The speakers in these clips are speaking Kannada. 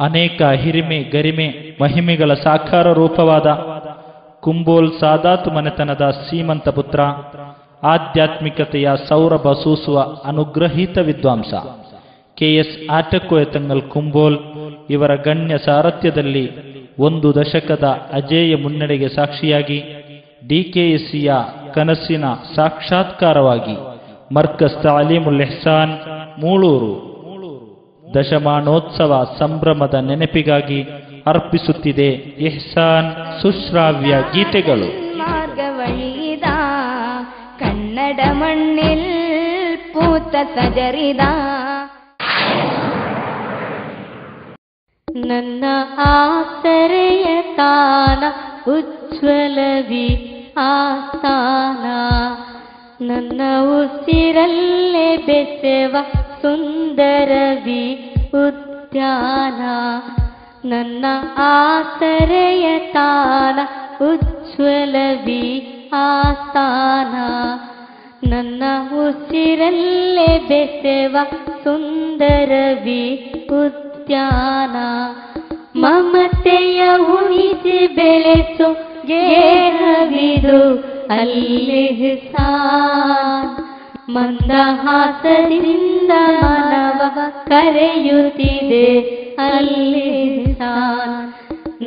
ಅನೇಕ ಹಿರಿಮೆ ಗರಿಮೆ ಮಹಿಮೆಗಳ ಸಾಕಾರ ರೂಪವಾದ ಕುಂಬೋಲ್ ಸಾದಾತ್ ಮನೆತನದ ಸೀಮಂತ ಪುತ್ರ, ಆಧ್ಯಾತ್ಮಿಕತೆಯ ಸೌರಭ ಸೂಸುವ ಅನುಗ್ರಹೀತ ವಿದ್ವಾಂಸ ಕೆ.ಎಸ್. ಆಟಕೋಯತಂಗಲ್ ಕುಂಬೋಲ್ ಇವರ ಗಣ್ಯ ಸಾರಥ್ಯದಲ್ಲಿ 1 ದಶಕದ ಅಜೇಯ ಮುನ್ನಡೆಗೆ ಸಾಕ್ಷಿಯಾಗಿ ಡಿಕೆಎಸ್ಸಿಯ ಕನಸಿನ ಸಾಕ್ಷಾತ್ಕಾರವಾಗಿ ಮರ್ಕಜ್ ತಾಲೀಮುಲ್ ಇಹ್ಸಾನ್ ಮೂಳೂರು ದಶಮಾನೋತ್ಸವ ಸಂಭ್ರಮದ ನೆನಪಿಗಾಗಿ ಅರ್ಪಿಸುತ್ತಿದೆ ಇಹ್ಸಾನ್ ಸುಶ್ರಾವ್ಯ ಗೀತೆಗಳು. ಮಾರ್ಗವಳಿದ ಕನ್ನಡ ಮಣ್ಣಿಲ್ ಪೂತ ಸಜರಿದ ನನ್ನ ಆಸರೆಯ ತಾನ ಉಜ್ವಲವಿ ಆಸ್ಥಾನ, ನನ್ನ ಉಸಿರಲ್ಲೇ ಬೆಸೆವ ಸುಂದರವಿ ಉದ್ಯಾನ, ನನ್ನ ಆಸರೆಯ ತಾನ ಉಜ್ವಲವಿ ಆಸ್ಥಾನ, ನನ್ನ ಉಸಿರಲ್ಲೇ ಬೆಸೆವ ಸುಂದರವಿ ಉದ್ಯಾನ, ಮಮತೆಯ ಉಳಿಸಿ ಬೆಳೆಸು ಗೇಹವಿದು ಅಲ್ಲಿಹ್ಸಾನ್, ಮಂದಹಾಸದಿಂದ ಮನವ ಕರೆಯುತ್ತಿದೆ ಅಲ್ಲಿಹ್ಸಾನ್,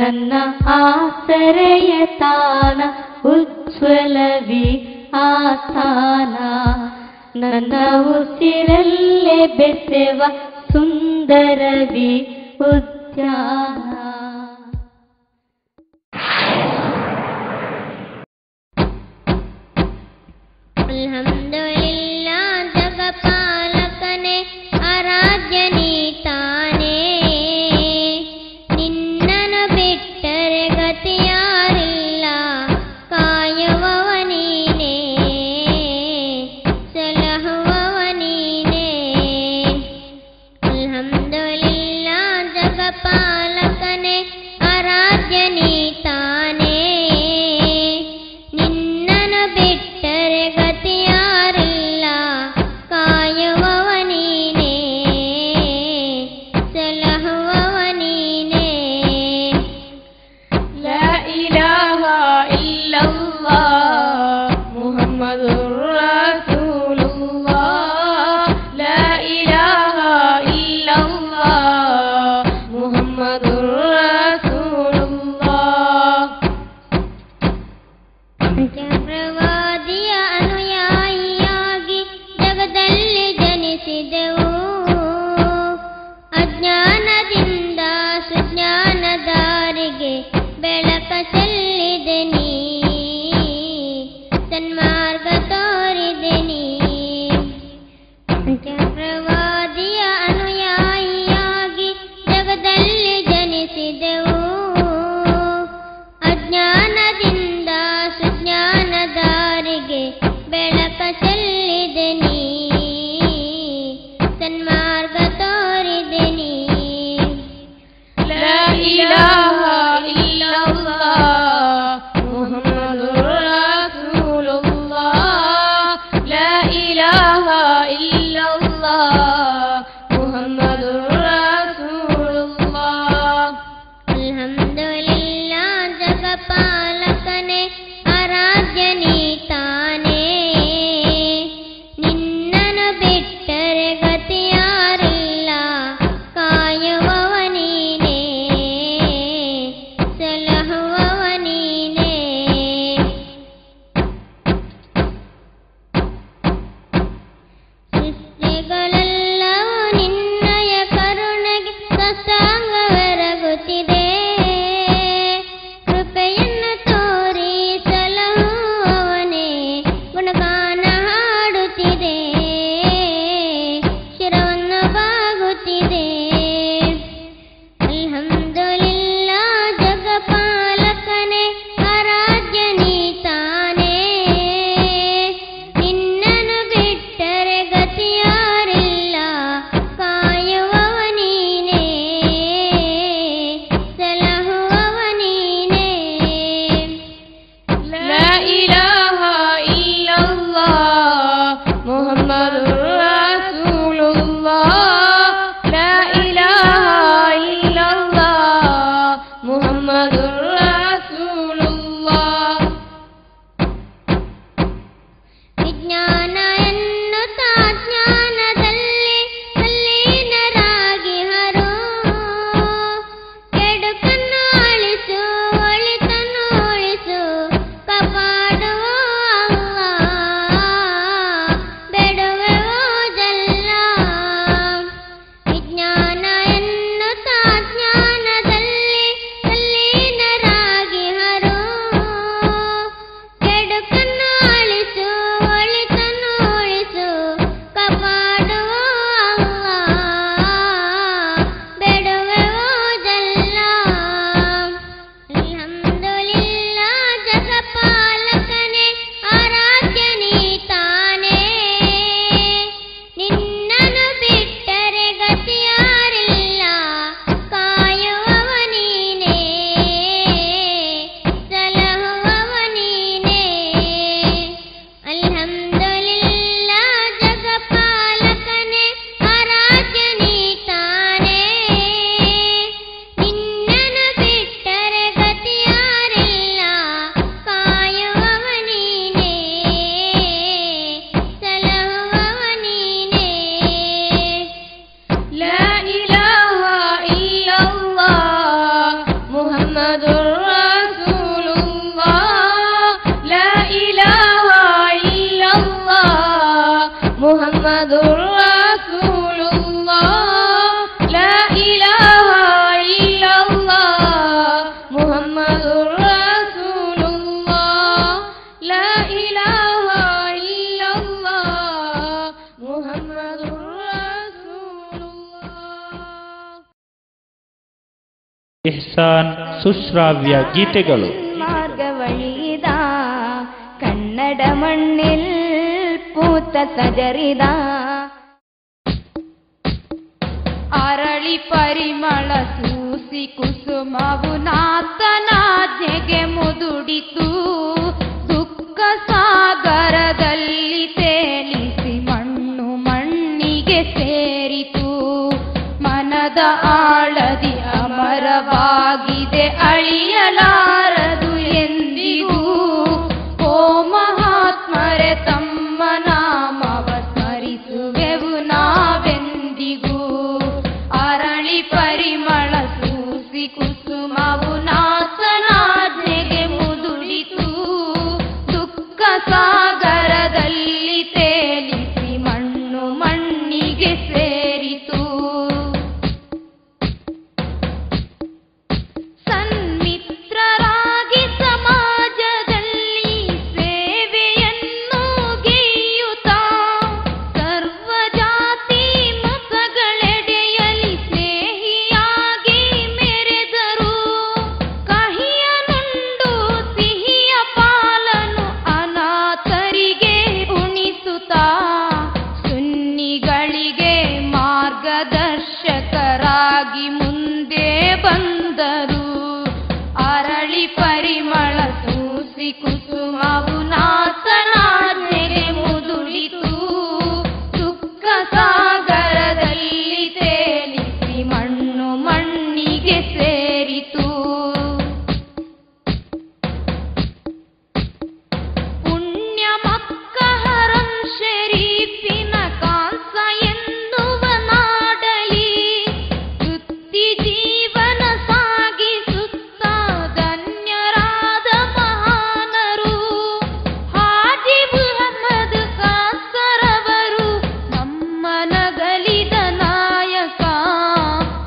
ನನ್ನ ಆಸರೆಯ ತಾನ ಉಜ್ವಲವಿ ಆಸ್ಥಾನ, ನನ್ನ ಉಸಿರಲ್ಲೇ ಬೆಸೆವ ಸುಂದರವಿ ಉದ್ಯಾನ. ಅಲ್ಹಮ್ದುಲಿಲ್ಲಾ ಜಗಪಾಲಕನೇ ಆರಾಧ್ಯ ನೀತಾನೇ, ನಿನ್ನನ್ನು ಬಿಟ್ಟರೆ ಗತಿಯಾರಿಲ್ಲ ಕಾಯುವವ ನೀನೇ ಸಲಹುವವ ನೀನೇ. ಅಲ್ಹಮ್ದುಲಿಲ್ಲಾ ಜಗಪಾಲಕನೇ ಆರಾಧ್ಯ ನೀತಾನೇ, ನಿನ್ನನ್ನು ಬಿಟ್ಟರೆ ಗತಿಯಾರಿಲ್ಲ ಕಾಯುವವ ನೀನೇ ಸಲಹುವವ ನೀನೇ. ಲಾ ಇಲಾಹ ಇಲ್ಲಲ್ಲಾಹ್ ಮುಹಮ್ಮದುರ್ ರಸೂಲುಲ್ಲಾಹ್, ಲಾ ಇಲಾಹ ಇಲ್ಲಲ್ಲಾಹ್ ಮುಹಮ್ಮದುರ್ ರಸೂಲುಲ್ಲಾಹ್. ಪ್ರವಾದಿಯ ಅನುಯಾಯಿಯಾಗಿ ಜಗದಲ್ಲಿ ಜನಿಸಿದೆವು, ಅಜ್ಞಾನದಿಂದ ಸುಜ್ಞಾನ ದಾರಿಗೆ ಬೆಳಕ ಚೆಲ್ಲಿದೆ ನೀ, ಸನ್ಮಾರ್ಗ ತೋರಿದೆ ನೀ. ಪ್ರವಾದಿಯ ಅನುಯಾಯಿಯಾಗಿ ಜಗದಲ್ಲಿ ಜನಿಸಿದೆವು, ಅಜ್ಞಾನದಿಂದ ಸುಜ್ಞಾನ ದಾರಿಗೆ ಬೆಳಕ ಚೆಲ್ಲಿದೆ ನೀ, ಸನ್ಮಾರ್ಗ ತೋರಿದೆ ನೀ. ಲಾ ಇಲಾಹ ಇಲ್ಲಲ್ಲಾಹ್ ಮುಹಮ್ಮದುರ್ ರಸೂಲುಲ್ಲಾಹ್, ಲಾ ಇಲಾಹ ಇಲ್ಲಲ್ಲಾಹ್ ಮುಹಮ್ಮದುರ್ ರಸೂಲುಲ್ಲಾಹ್. ಅಲ್ಹಮ್ದುಲಿಲ್ಲಾ ಜಗಪಾಲಕನೇ ಆರಾಧ್ಯ ನೀತಾನೇ, ನಿನ್ನನ್ನು ಬಿಟ್ಟರೆ ಗತಿಯಾರಿಲ್ಲ ಇಹ್ಸಾನ್ ಸುಶ್ರಾವ್ಯ ಗೀತೆಗಳು. ಮಾರ್ಗವಳಿದ ಕನ್ನಡ ಮಣ್ಣಿಲ್ ಪೂತ ಸಜರಿದ ಅರಳಿ ಪರಿಮಳ ಸೂಸಿ ಕುಸುಮವು ನಾತನಾಜ್ಞೆಗೆ ಮುದುಡಿತು. ದುಃಖ ಸಾಗರದಲ್ಲಿ ತೇಲಿಸಿ ಮಣ್ಣು ಮಣ್ಣಿಗೆ ಸೇರಿತು. ಮನದ ಆಳದಿ ಅಮರವಾಗಿದೆ ಅಳಿಯಲಾರದು ಎಂದಿಗೂ. ಓ ಮಹಾತ್ಮರೆ ತಮ್ಮ ನಾಮವ ಸ್ಮರಿಸುವೆವು ನಾವೆಂದಿಗೂ. ಅರಳಿ ಪರಿಮಳ ಸೂಸಿ ಕುಸುಮವು ನಾತನಾಜ್ಞೆಗೆ ಮುದುಡಿತು. ದುಃಖ ಸಾಗರದಲ್ಲಿ ತೇಲಿಸಿ ಮಣ್ಣು ಮಣ್ಣಿಗೆ ಸೇರಿತು. ಸನ್ಮಿತ್ರರಾಗಿ ಸಮಾಜದಲ್ಲಿ ಸೇವೆಯನ್ನು ಗೈಯುತ್ತಾ ಸರ್ವ ಜಾತಿ ಮತಗಳೆಡೆಯಲಿ ಸ್ನೇಹಿಯಾಗಿ ಮೆರೆದರು. ಕಹಿಯ ನುಂಡು ಸಿಹಿಯ ಪಾಲನು ಅನಾಥರಿಗೆ ಉಣಿಸುತ್ತಾ ಸುನ್ನಿಗಳಿಗೆ ಮಾರ್ಗದರ್ಶಕರಾಗಿ ಮುಂದೆ ಬಂದರು. ಅರಳಿ ಪರಿಮಳ ಸೂಸಿ ಕುಸುಮವು ನಾತನಾಜ್ಞೆಗೆ ಮುದುಡಿತು. ದುಃಖ ಸಾಗರದಲ್ಲಿ ತೇಲಿಸಿ ಮಣ್ಣು ಮಣ್ಣಿಗೆ ಸೇರಿತು. ಪುಣ್ಯ ಮಕ್ಕಹರಂ ಶರೀಫಿನ ಕಾಂಸ ಎನ್ನುವ ನಾಡಲಿ ವೃತ್ತಿ ಜೀವನ ಸಾಗಿಸುತ್ತಾ ಧನ್ಯರಾದ ಮಹಾನರು. ಹಾಜಿ ಮುಹಮ್ಮದ್ ಕಾಸರವರು ನಮ್ಮನಗಲಿದ ನಾಯಕ.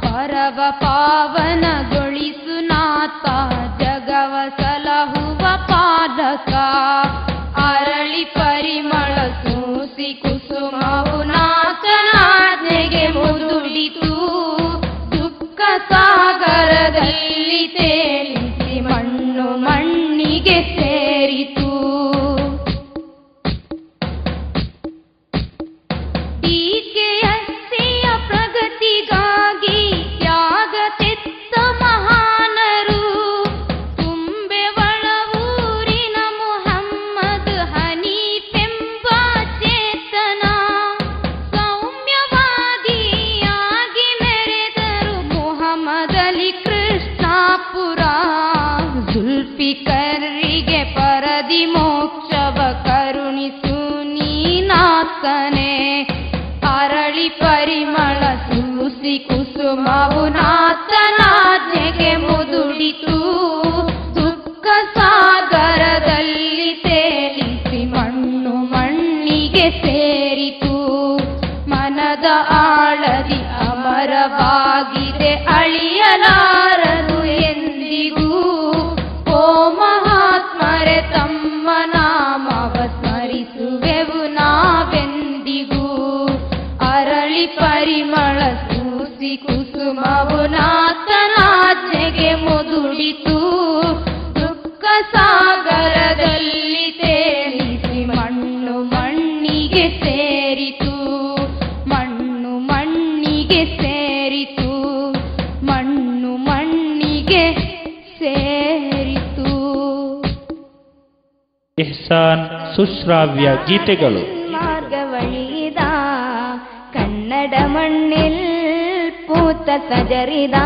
ಪರವ ಪಾವನಗೊಳಿಸು ನಾಥ ಜಗವ ಸಲಹುವ ಪಾಲಕ. ಅರಳಿ ಪರಿಮಳ ಸೂಸಿ ಕುಸುಮವು ನಾತನಾಜ್ಞೆಗೆ ಮುದುಡಿತು. ದುಃಖ ಸಾಗರದಲ್ಲಿ ತೇಲಿಸಿ ಮಣ್ಣು ಮಣ್ಣಿಗೆ ಸೇರಿತು. DKSCಯ ಪ್ರಗತಿಗಾಗಿ ತ್ಯಾಗ ತೆತ್ತ ಮಹಾನರು. ತುಂಬೆ ಒಳವೂರಿನ ಮುಹಮ್ಮದ್ ಹನೀಫೆಂಬ ಚೇತನ. ಸೌಮ್ಯವಾದಿಯಾಗಿ ಮೆರೆದರು ಮುಹಮ್ಮದ್ ಅಲಿ ಕೃಷ್ಣಾಪುರ. ಜುಲ್ಫಿಕರ್ರಿಗೆ ಪರದಿ ಮೋಕ್ಷವ ಕರುಣಿಸು ನೀನಾತನೆ. ಅರಳಿ ಪರಿಮಳ ಸೂಸಿ ಕುಸುಮವು ನಾತನಾಜ್ಞೆಗೆ ಮುದುಡಿತು. ದುಃಖ ಸಾಗರದಲ್ಲಿ ತೇಲಿಸಿ ಮಣ್ಣು ಮಣ್ಣಿಗೆ ಸೇರಿತು. ಮನದ ಆಳದಿ ಅಮರವಾಗಿದೆ ಅಳಿಯಲಾರದು ಎಂದಿಗೂ. ಓ ಮಹಾತ್ಮರೆ ತಮ್ಮ ನಾಮವ ಸ್ಮರಿಸುವೆವು ನಾವೆಂದಿಗೂ. ಅರಳಿ ಪರಿಮಳ ಸೂಸಿ ಕುಸುಮವು ನಾತನಾಜ್ಞೆಗೆ ಮುದುಡಿತು. ದುಃಖ ಸಾಗರದಲ್ಲಿ ತೇಲಿಸಿ ಮಣ್ಣು ಮಣ್ಣಿಗೆ ಸೇರಿತು. ಮಣ್ಣು ಮಣ್ಣಿಗೆ ಸೇರಿತು. ಮಣ್ಣು ಮಣ್ಣಿಗೆ ಸೇರಿತು. ಇಹ್ಸಾನ್ ಸುಶ್ರಾವ್ಯ ಗೀತೆಗಳು. ಮಾರ್ಗವಳಿದ ಕನ್ನಡ ಮಣ್ಣಿಲ್ ಪೂತ ಸಜರಿದ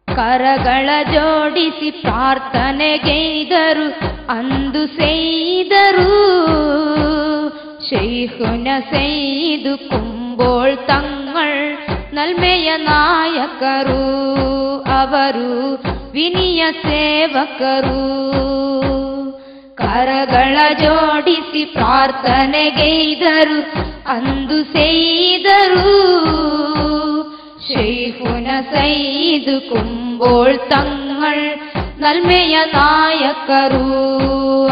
ಕರಗಳ ಜೋಡಿಸಿ ಪ್ರಾರ್ಥನೆಗೈದರು ಅಂದು ಸೇಯ್ದರು. ಶೈಖುನ ಸೈದು ಕುಂಬೋಳ್ ತಂಗಳ್ ನಲ್ಮೆಯ ನಾಯಕರು. ಅವರು ವಿನಿಯ ಸೇವಕರು. ಕರಗಳ ಜೋಡಿಸಿ ಪ್ರಾರ್ಥನೆಗೈದರು ಅಂದು ಸೇಯ್ದರು. ಶೈಖುನ ಸೈದು ಕುಂಬೋಳ್ ತಂಗಳ್ ನಲ್ಮೆಯ ನಾಯಕರು.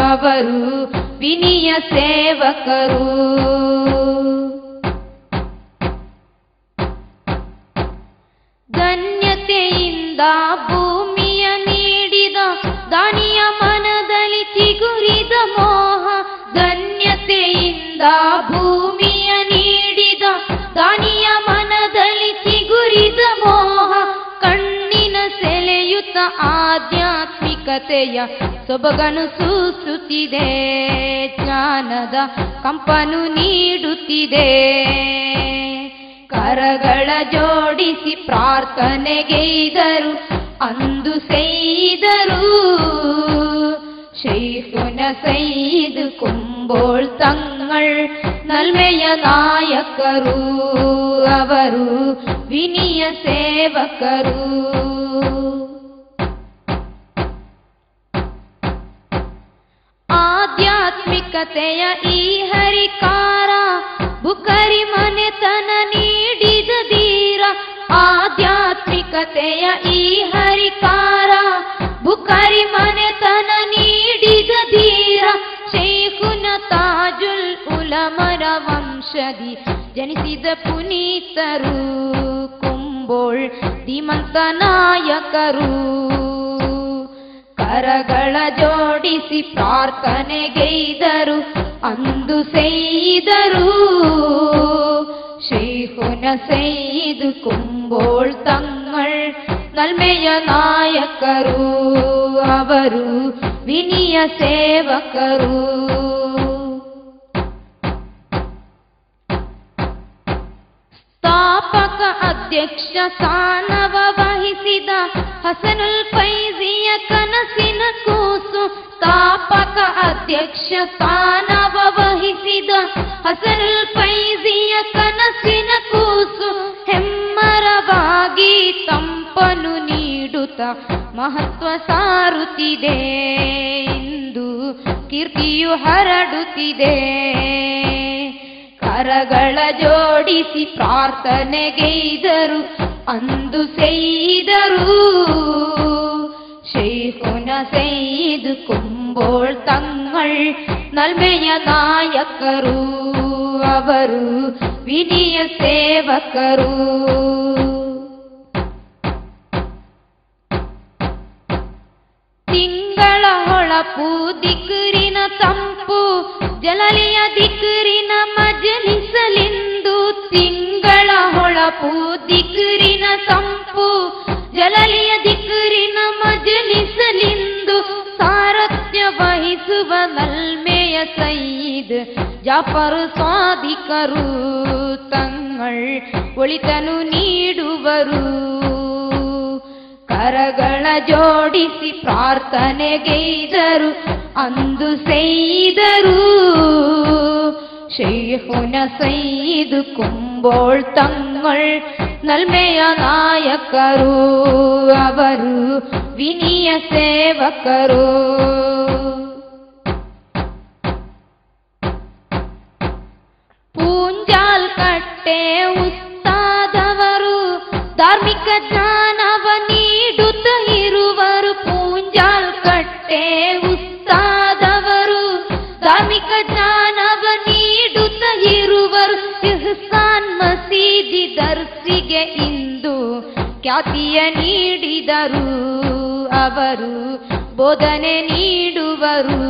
ಅವರು ವಿನಿಯ ಸೇವಕರು. ಭೂಮಿಯ ನೀಡಿದ ದಾನಿಯ ಮನದಲ್ಲಿ ಚಿಗುರಿದ ಮೋಹ. ಧನ್ಯತೆಯಿಂದ ಭೂಮಿಯ ನೀಡಿದ ದಾನಿಯ ಮನದಲ್ಲಿ ಚಿಗುರಿದ ಮೋಹ. ಕಣ್ಣಿನ ಸೆಳೆಯುತ್ತ ಆಧ್ಯಾತ್ಮಿಕತೆಯ ಸೊಬಗನು ಸೂಸುತ್ತಿದೆ. ಜ್ಞಾನದ ಕಂಪನು ನೀಡುತ್ತಿದೆ. ಕರಗಳ ಜೋಡಿಸಿ ಪ್ರಾರ್ಥನೆಗೈದರು ಅಂದು ಸೈದರು. ಶೈಖುನ ಸೈದ್ ಕುಂಬೋಳ್ ತಂಗಳ್ ನಲ್ಮೆಯ ನಾಯಕರು. ಅವರು ವಿನಿಯ ಸೇವಕರು. ಆಧ್ಯಾತ್ಮಿಕತೆಯ ಈ ಹರಿಕಾರ ಬುಕರಿ ಮನೆತನ ನೀಡಿದ ಧೀರ. ಆಧ್ಯಾತ್ಮಿಕತೆಯ ಈ ಹರಿಕಾರ ಬುಕರಿ ಮನೆತನ ನೀಡಿದ ಧೀರ. ಶೈಖುನ ತಾಜುಲ್ ಉಲಮರ ವಂಶದಿ ಜನಿಸಿದ ಪುನೀತರು. ಕುಂಬೋಳ್ ಧೀಮಂತ ನಾಯಕರು. ಕರಗಳ ಜೋಡಿಸಿ ಪ್ರಾರ್ಥನೆಗೈದರು ಅಂದು ಸೈದರು. ಶೈಖುನ ಸೈದ್ ಕುಂಬೋಳ್ ತಂಗಳ್ ನಲ್ಮೆಯ ನಾಯಕರು. ಅವರು ವಿನಿಯ ಸೇವಕರು. ಸ್ಥಾಪಕ ಅಧ್ಯಕ್ಷ ಸ್ಥಾನವ ವಹಿಸಿದ ಹಸನುಲ್ ಫೈಜಿಯ ಕನಸಿನ ಕೂಸು. ಸ್ಥಾಪಕ ಅಧ್ಯಕ್ಷ ಸ್ಥಾನವ ವಹಿಸಿದ ಹಸನುಲ್ ಫೈಜಿಯ ಕನಸಿನ ಕೂಸು. ಹೆಮ್ಮರವಾಗಿ ತಂಪನು ನೀಡುತ್ತ ಮಹತ್ವ ಸಾರುತ್ತಿದೆ. ಇಂದು ಕೀರ್ತಿಯು ಹರಡುತ್ತಿದೆ. ಕರಗಳ ಜೋಡಿಸಿ ಪ್ರಾರ್ಥನೆಗೈದರು ಅಂದು ಸೈದರು. ಶೈಖುನ ಸೈದ್ ಕುಂಬೋಳ್ ತಂಗಳ್ ನಲ್ಮೆಯ ನಾಯಕರು. ಅವರು ವಿನಿಯ ಸೇವಕರು. ತಿಂಗಳ ಹೊಳಪು ದಿಕ್ರಿನ ತಂಪು ಜಲಲಿಯ ದಿಕ್ರಿನ ಮಜಲಿಸಲಿಂದು. ತಿಂಗಳ ಹೊಳಪು ದಿಕ್ರಿನ ತಂಪು ಜಲಲಿಯ ದಿಕ್ರಿನ ಮಜಲಿಸಲಿಂದು. ಸಾರಥ್ಯ ವಹಿಸುವ ನಲ್ಮೆಯ ಸೈದ್ ಜಾಫರ್ ಸ್ವಾದಿಕರು. ತಂಗಳ್ ಒಳಿತನು ನೀಡುವರು. ಕರಗಳ ಜೋಡಿಸಿ ಪ್ರಾರ್ಥನೆಗೈದರು ಅಂದು ಸೈದರು. ಶೈಖುನ ಸೈದ್ ಕುಂಬೋಳ್ ತಂಗಳ್ ನಲ್ಮೆಯ ನಾಯಕರು. ಅವರು ವಿನಿಯ ಸೇವಕರು. ಪೂಂಜಾಲ್ ಕಟ್ಟೆ ಉಸ್ತಾದವರು ಧಾರ್ಮಿಕ ಜ್ಞಾನವ ನೀಡುತ್ತ ಇರುವರು. ಪೂಂಜಾಲ್ ಕಟ್ಟೆ ಉಸ್ತಾದವರು ಧಾರ್ಮಿಕ ಜ್ಞಾನವ ನೀಡುತ್ತ ಇರುವರು. ಇಹ್ಸಾನ್ ಮಸೀದಿ ದರ್ಸಿಗೆ ಇಂದು ಖ್ಯಾತಿಯ ನೀಡಿದರು. ಅವರು ಬೋಧನೆ ನೀಡುವರು.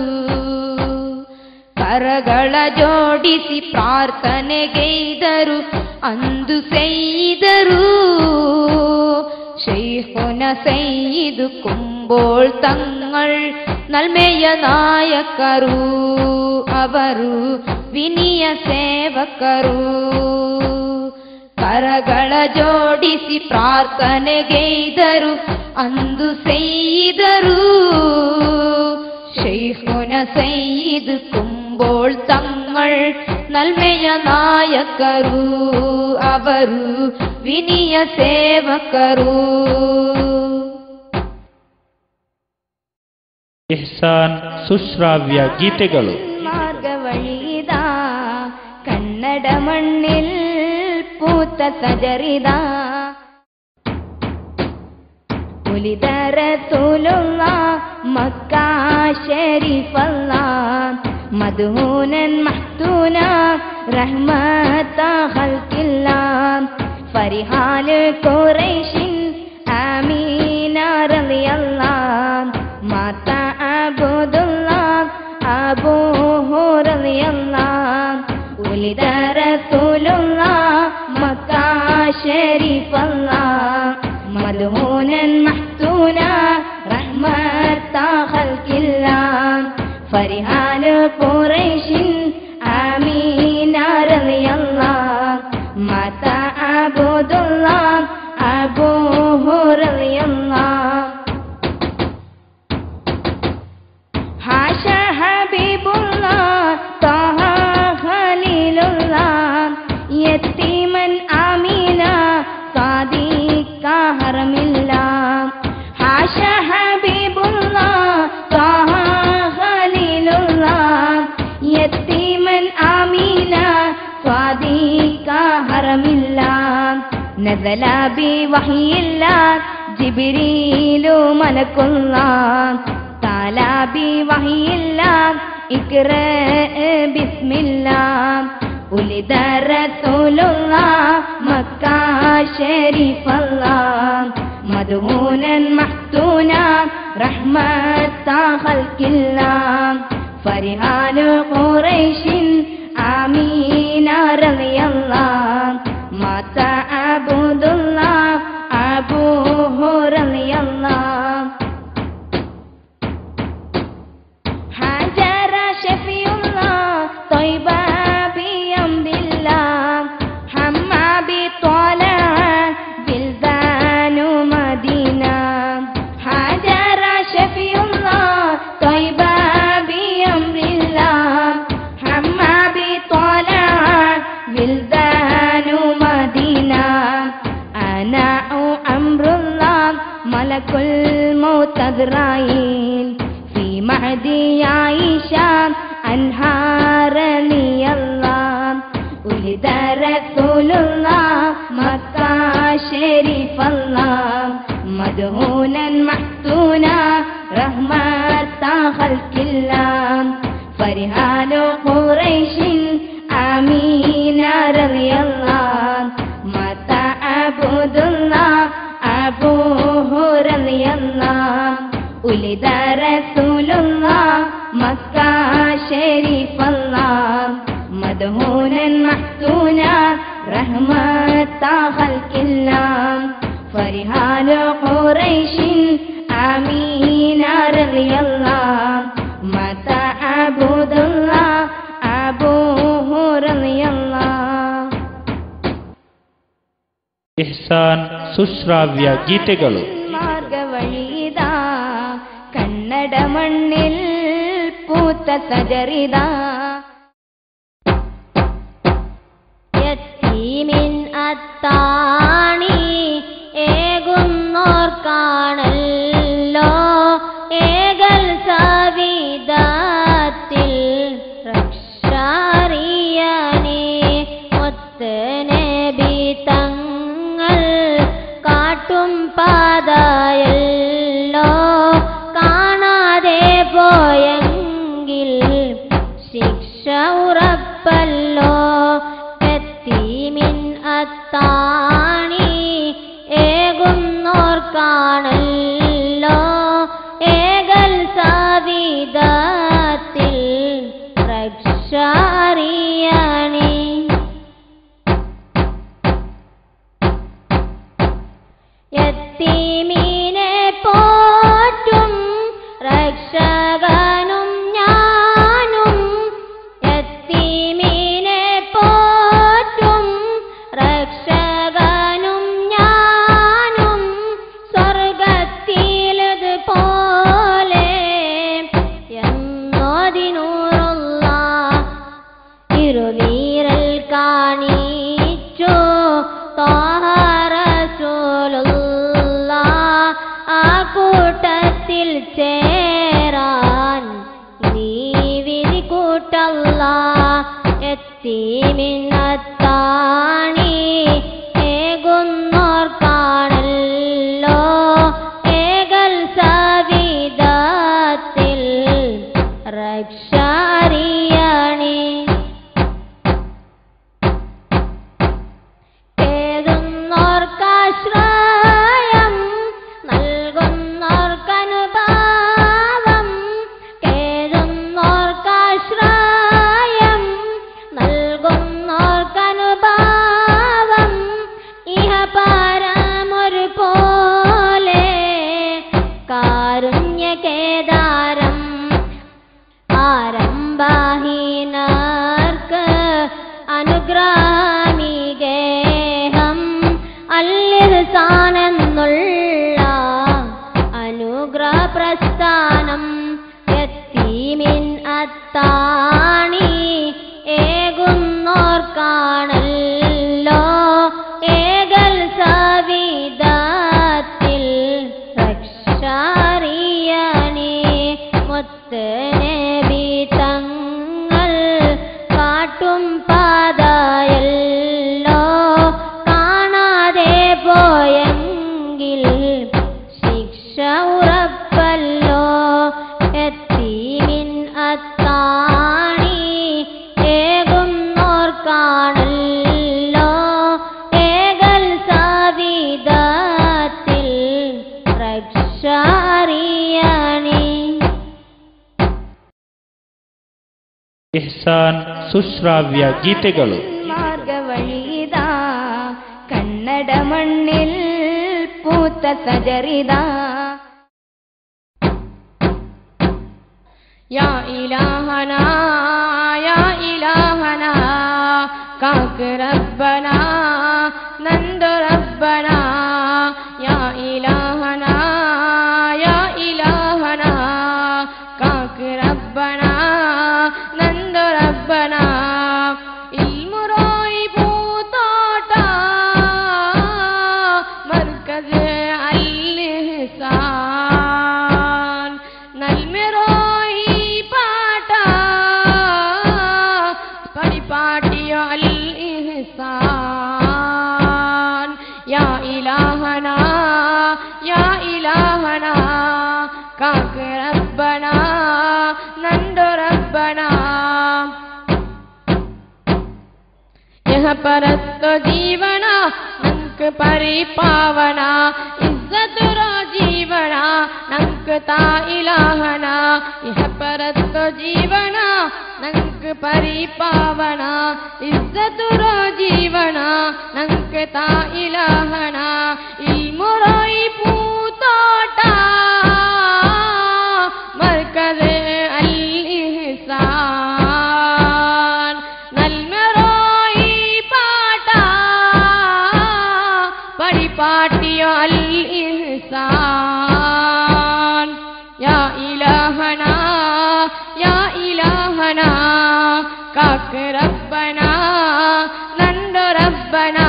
ಕರಗಳ ಜೋಡಿಸಿ ಪ್ರಾರ್ಥನೆಗೈದರು ಅಂದು ಸೈದರು. ಶೈಖುನ ಸೈದ್ ಕುಂಬೋಳ್ ತಂಗಳ್ ನಲ್ಮೆಯ ನಾಯಕರು. ಅವರು ವಿನಿಯ ಸೇವಕರು. ಕರಗಳ ಜೋಡಿಸಿ ಪ್ರಾರ್ಥನೆಗೈದರು ಅಂದು ಸೈದರು. ಶೈಖುನ ಸೈದ್ ಕುಂಬೋಳ್ ತಂಗಳ್ ನಲ್ಮೆಯ ನಾಯಕರು. ಅವರು ವಿನಿಯ ಸೇವಕರು. ಇಹ್ಸಾನ್ ಸುಶ್ರಾವ್ಯ ಗೀತೆಗಳು. ಮಾರ್ಗವಳಿದ ಕನ್ನಡ ಮಣ್ಣಿಲ್ ಪೂತ ಸಜರಿದ ಉಲಿದ ರಸೂಲುಲ್ಲಾ ಮಕ್ಕಾ ಶರೀಫಲ್ಲಾ ಮದ್ಹೂನನ್ ಮಹ್ತೂನಾ ರಹ್ಮತ ಖಲ್ಕಿಲ್ಲಾ ಫರಿಹಾಲ್ ಕುರೈಶಿನ್ ಆಮೀನ್ شريف الله مدهونا محتونا رحمة خلق الله فرحان قريش آمين رضي الله مات عبد الله أبوه رضي الله حاشا حبيب الله طه خليل الله يتيما آمينا صادق حرم الله حاشا حبيب الله طه خليل الله يتيما آمينا صادق حرم الله نزل بوحي الله جبريل ملك الله تعالى بوحي الله اقرأ بسم الله ولد رسول الله مكة شريف الله مدهونا محتونا رحمة خلق الله فرحان قريش آمين رضي الله مات عبد الله أبوه رضي الله حجر شفي الله طيبة بأمر الله حمى بطلع بلدان مدينة حجر شفي الله طيبة بأمر الله حمى بطلع بلدان مدينة أنا أمر الله ملك الموت أزرائيل في مهدي عائشة أنهارني الله ولد رسول الله مكة شريف الله مدهونا محتونا رحمة خلق الله فرحان قريش آمين رضي الله مات عبد الله أبوه رضي الله ولد رسول الله مكة شريف الله مدهونا محتونا رحمة خلق الله فرحان قريش آمين رضي الله مات عبد الله أبوه رضي الله ಇಹ್ಸಾನ್ ಸುಶ್ರಾವ್ಯ ಗೀತೆಗಳು ಮಾರ್ಗವಳಿದ ಕನ್ನಡ ಮಣ್ಣಿಲ್ പൂത്ത സജറിത യത്തീമിൻ അത്താണി ഏകുന്നോർക്കാണല്ലോ ഏകൽ സവിധത്തിൽ രക്ഷാറിയനെ ഒത്ത് നബി തങ്ങൾ കാട്ടും പാതയല്ലോ കാണാതെ പോയെങ്കിൽ ശിക്ഷ ഉറപ്പല്ലോ യത്തീമിൻ അത്താണി ഏകുന്നോർക്കാണല്ലോ ഏകൽ സവിധത്തിൽ രക്ഷാറിയണി യത്തീമിനെ പോറ്റും രക്ഷകനും ഞാനും യത്തീമിനെ പോറ്റും രക്ഷകനും ഞാനും സ്വർഗത്തിലത് പോലെ എന്നോദിനൂറുള്ള ഇരുനീരൽ കാണിച്ചു ത്വാഹ റസൂലുള്ള ആ കൂട്ടത്തിൽ ചേരാൻ നീ വിധി കൂട്ടല്ല യത്തീമിൻ അത്താണി ഏകുന്നോർക്കാണല്ലോ ഏകൽ സവിധത്തിൽ രക്ഷാറിയണി ഏതും കേദാരം ആരംഭഹീനർക്ക് അനുഗ്രഹമിഗേഹം അല്ലിഹ്സാനെന്നുള്ള അനുഗ്രഹ പ്രസ്ഥാനം യത്തീമിൻ അത്താണി ഏകുന്നോർക്കാണല്ലോ ഏകൽ സവിധത്തിൽ രക്ഷാറിയണി മുത്ത് നബി തങ്ങൾ കാട്ടും പാതയല്ലോ കാണാതെ പോയെങ്കിൽ ശിക്ഷ ഉറപ്പല്ലോ യത്തീമിൻ അത്താണി ഏകുന്നോർക്കാണല്ലോ ഏകൽ സവിധത്തിൽ രക്ഷാറിയണി. ഇഹ്സാൻ സുശ്രാവ്യ ഗീತೆಗಳು മാർഗവഴിതാ കന്നഡ മണ്ണിൽ പൂത്ത സജറിതാ. യാ ഇലാഹനാ യാ ഇലാഹനാ കാക്ക് റബ്ബനാ നന്ദ റബ്ബനാ. യാ ഇലാഹനാ യാ ഇലാഹനാ കാക്ക് റബ്ബനാ നന്ദ റബ്ബനാ. ഇൽമുറോയി പൂത്തോട്ട മർക്കസ് അൽ ഇഹ്സാൻ നൽമിറോയി പാട്ട പരിപാട്ടിയോ അൽ ഇഹ്സാൻ. യാ ഇലാഹനാ യാ ഇലാഹനാ കാക്ക് റബ്ബനാ നന്ദ റബ്ബനാ. यह परस्त जीवना नंक परिपावना इज्जत रो जीवना नंक ता इलाहना. यह परस्त जीवना नंक परिपावना इज्जत रो जीवना नंक ता इलाहना. इल्मुरोई पूतोटा मरकज अल इहसान നൽമറോയി പാട്ട പരിപാട്ടിയോ അൽ ഇഹ്സാൻ. യാ ഇലാഹനാ യാ ഇലാഹനാ കാക്ക് റബ്ബനാ നന്ദ റബ്ബനാ.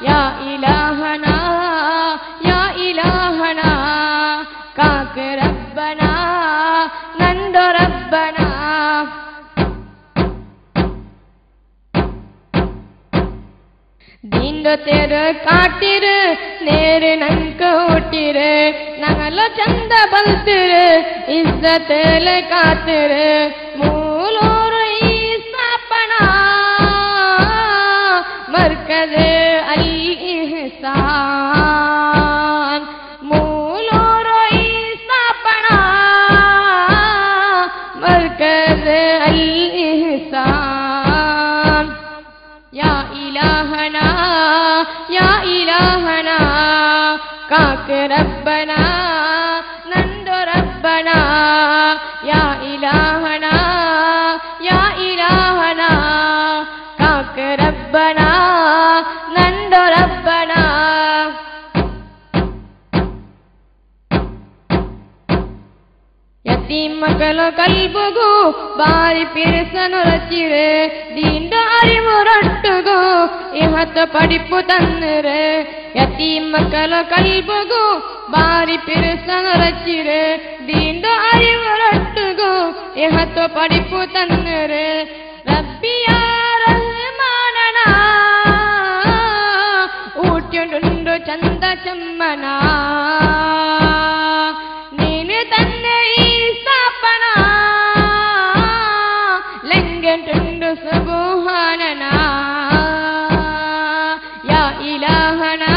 യാ ഇലാഹനാ യാ ഇലാഹനാ കാക്ക് റബ്ബനാ നന്ദ റബ്ബനാ. ദീന്റെ തേര് കാട്ടിര് നേര് നങ്ക ഓട്ടിര് ഞങ്ങളെ ചന്ത ബൽത്തിര് ഇസ്സത്തേല് കാത്തിര് മൂലൂർ ഈ സ്ഥാപന മർക്കസ് അൽ ഇഹ്സാൻ. മൂലൂർ ഈ സ്ഥാപന മർക്കസ് അൽ ഇഹ്സാൻ. യാ ഇലാഹനാ യാ ഇലാഹനാ കാക്ക് റബ്ബനാ നന്ദ റബ്ബനാ. യാ ഇലാഹനാ യാ ഇലാഹനാ കാക്ക് റബ്ബനാ നന്ദ റബ്ബനാ. ಯತೀಂ ಮಕ್ಕಳ ಕಲ್ಬುಗು ಬಾರಿ ಪಿರಿಸನುರಚಿರೆ ದೀಂಡ ಅರಿಮುರಟ್ಟುಗು ಇಹತ ಪಡಿಪು ತನ್ನರೆ. ಯತೀಂ ಮಕ್ಕಳ ಕಲ್ಬುಗು ಬಾರಿ ಪಿರಿಸನುರಚಿರೆ ದೀಂಡ ಅರಿಮುರಟ್ಟುಗು ಇಹತ ಪಡಿಪು ತನ್ನರೆ. ರಬ್ಬಿಯ ರಹಮಾನನ ಊಟ್ಯುಂಡು ಚಂದ ಚಮ್ಮನ ನೀನು തന്നെ ഈ സ്ഥാപന ലംഘിട്ടുണ്ട് സുബ്ഹാനന. യാ ഇലാഹനാ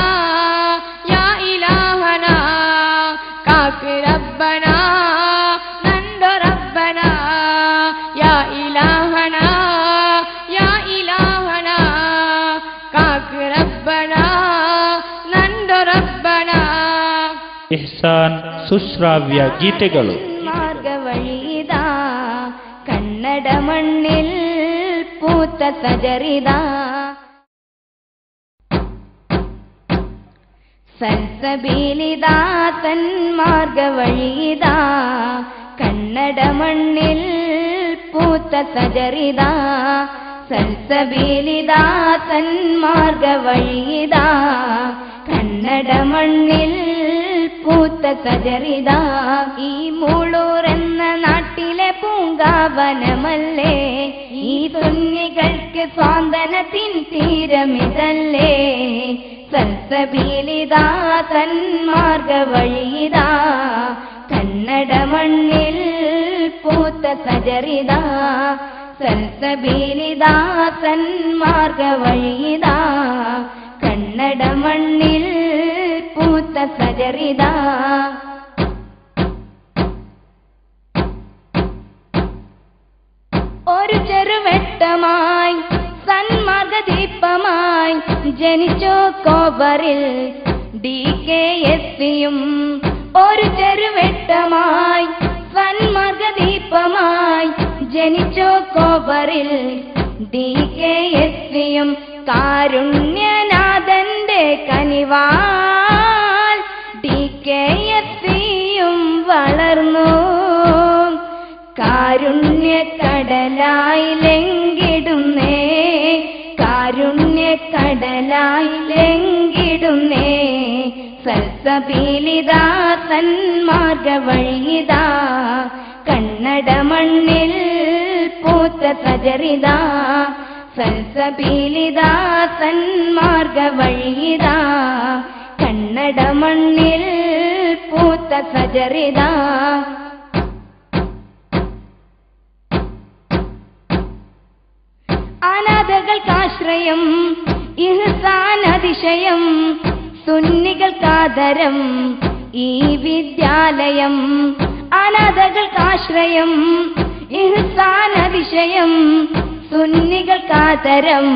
യാ ഇലാഹനാ കാക്ക് റബ്ബനാ നന്ദ റബ്ബനാ. യാ ഇലാഹനാ യാ ഇലാഹനാ കാക്ക് റബ്ബനാ നന്ദ റബ്ബനാ. ഇഹ്സാൻ ಸುಶ್ರಾವ್ಯ ಗೀತೆಗಳು. മാർഗവഴിയിതാ കന്നഡ മണ്ണിൽ പൂത്ത സജറിതാ സൽസബീലിതാ സന്മാർഗവഴിയിതാ കന്നഡ മണ്ണിൽ പൂത്ത സജറിതാ സൽസബീലിതാ സന്മാർഗവഴിയിതാ കന്നഡ മണ്ണിൽ പൂത്ത സജറിതാ. ഈ മൂളൂർ എന്ന നാട്ടിലെ പൂങ്കാവനമല്ലേ, ഈ സുന്നികൾക്ക് സ്വാന്തനത്തിൻ തീരമിതല്ലേ. സൽസബീലിതാ സന്മാർഗവഴിയിതാ കന്നഡ മണ്ണിൽ പൂത്ത സജറിതാ സൽസബീലിതാ സന്മാർഗവഴിയിതാ കന്നഡ മണ്ണിൽ പൂത്ത സജറിതാ. ഒരു ചെറുവെട്ടമായി സന്മാർഗദീപമായി ജനിച്ചോ കോബറിൽ DKSPയും. ഒരു ചെറുവെട്ടമായി സന്മാർഗദീപമായി ജനിച്ചോ കോബറിൽ DKSPയും. കാരുണ്യനാഥന്റെ കനിവാൽ DKSPയും വളർന്നു. കാരുണ്യക്കടലായി ലംഘിടുന്നേ, കാരുണ്യക്കടലായി ലംഘിടുന്നേ. സൽസബീലിതാ സന്മാർഗവഴിയിതാ കന്നഡ മണ്ണിൽ പൂത്ത സജറിതാ സൽസബീലിതാ സന്മാർഗവഴിയിതാ കന്നഡ മണ്ണിൽ പൂത്ത സജറിതാ. അനാഥകൾക്കാശ്രയം ഇഹ്സാൻ അതിശയം, സുന്നികൾക്കാദരം ഈ വിദ്യാലയം. അനാഥകൾക്കാശ്രയം ഇഹ്സാൻ അതിശയം, സുന്നികൾക്കാദരം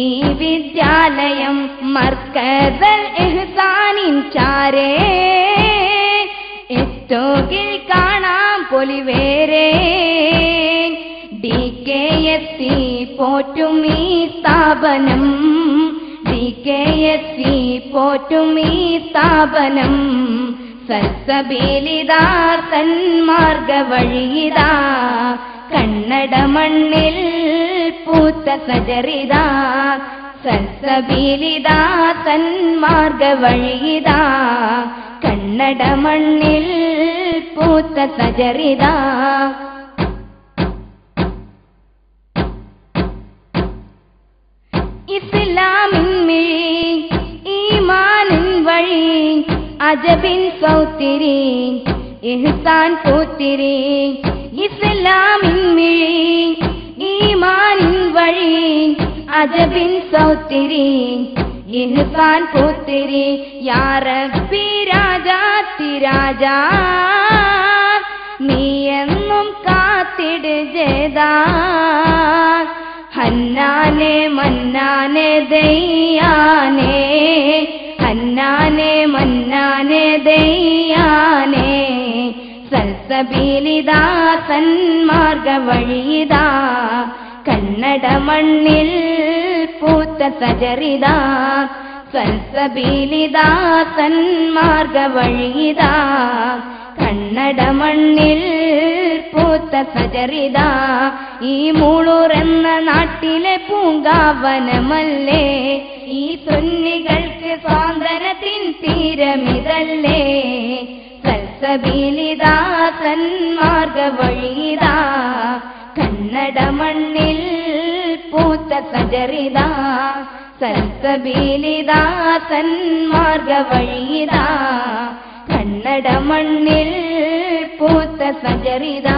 ഈ വിദ്യാലയം. മർക്കദൽ ഇഹ്സാനിൻ ചാരേ എത്തോകിൽ കാണാം പൊലിവേരേ. DKSP പോറ്റും ഈ സ്ഥാപനം, DKSP പോറ്റും ഈ സ്ഥാപനം. സൽസബീലിതാ സന്മാർഗവഴിയിതാ കന്നഡ മണ്ണിൽ പൂത്ത സജറിതാ സൽസബീലിതാ സന്മാർഗവഴിയിതാ കന്നഡ മണ്ണിൽ പൂത്ത സജറിതാ. ഇസ്ലാമിൻ മിഴി ഈമാനിൻ വഴി അജബിൻ സൗത്തിരി ഇഹ്സാൻ പൂത്തിരി. ഇസ്ലാമിൻ മിഴി ഈമാനിൻ വഴി അജബിൻ സൗത്തിരി ഇഹ്സാൻ പൂത്തിരി. യാ റബ്ബി രാജാതിരാജാ നീ എന്നും കാത്തിട് ജേദാ. ഹന്നാനെ മന്നാനെ ദയ്യാനെ, ഹന്നാനെ മന്നാനെ ദയ്യാനെ. സൽസബീലിതാ സന്മാർഗവഴിയിതാ കന്നഡ മണ്ണിൽ പൂത്ത സജറിതാ സൽസബീലിതാ സന്മാർഗവഴിയിതാ കന്നഡ മണ്ണിൽ പൂത്ത സജറിതാ. ഈ മൂളൂർ എന്ന നാട്ടിലെ പൂങ്കാവനമല്ലേ, ഈ സുന്നികൾക്ക് സ്വാന്തനത്തിൻ തീരമിതല്ലേ. സൽസബീലിതാ സന്മാർഗവഴിയിതാ കന്നഡ മണ്ണിൽ പൂത്ത സജറിതാ സൽസബീലിതാ സന്മാർഗവഴിയിതാ കന്നഡ മണ്ണിൽ പൂത്ത സജറിതാ.